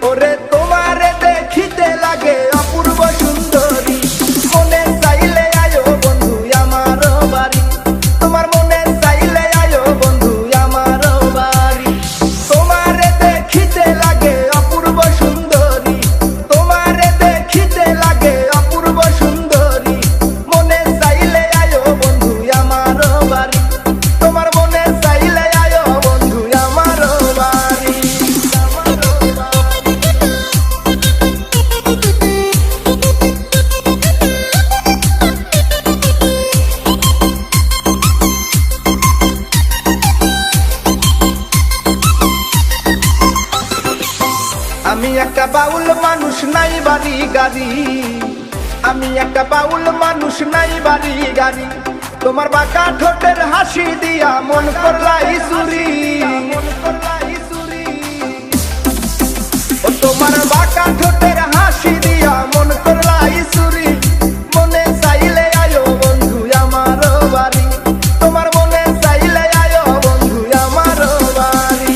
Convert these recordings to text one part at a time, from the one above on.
ওরে তোমারে দেখিতে লাগে অপূর্ব সুন্দরী, মনে চাইলে আয়ো বন্ধু আমার বাড়ি, তোমার মনে চাইলে আয়ো বন্ধু আমার বাড়ি। তোমারে দেখিতে লাগে অপূর্ব সুন্দরী, তোমারে দেখিতে লাগে অপূর্ব সুন্দরী, মনে চাইলে আয়ো বন্ধু আমার বাড়ি, তোমার মনে চাইলে আয়ো বন্ধু আমার বাড়ি। আমি একটা বাউল মানুষ নাই বাড়ি গাড়ি, আমি একটা বাউল মানুষ নাই বাড়ি গাড়ি, তোমার বাঁকা ঠোঁটের হাসি দিয়া মন করলাই চুরি, ও তোমার বাঁকা ঠোঁটের হাসি দিয়া মন করলাই চুরি, মনে চাইলে আয়ো বন্ধু আমার বাড়ি, তোমার মনে চাইলে আয়ো বন্ধু আমার বাড়ি।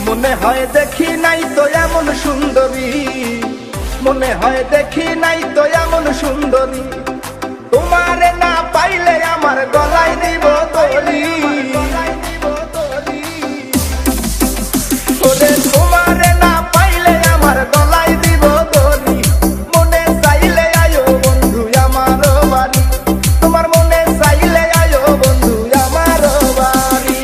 মনে হয় দেখি নাই তো এমন সুন্দরী, মনে হয় দেখি নাই তো এমন সুন্দরী, তোমারে না পাইলে আমার গলায় দিব দড়ি, ওরে তোমারে না পাইলে আমার গলায় দিব দড়ি, মনে চাইলে আয়ো বন্ধু আমার বাড়ি, তোমার মনে চাইলে আয়ো বন্ধু আমার বাড়ি।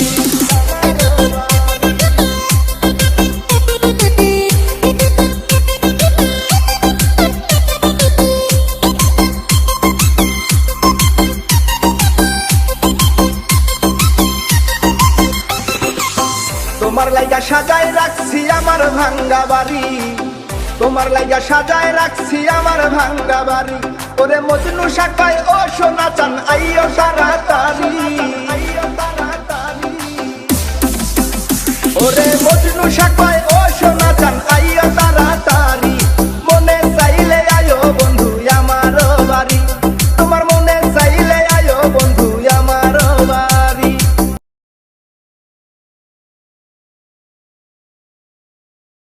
তোমার লাইগা সাজায় রাখছি আমার ভাঙ্গা বাড়ি, তোমার লাইগা সাজায় রাখছি আমার ভাঙ্গা বাড়ি, ওরে মজনু শাখায় ও সোনা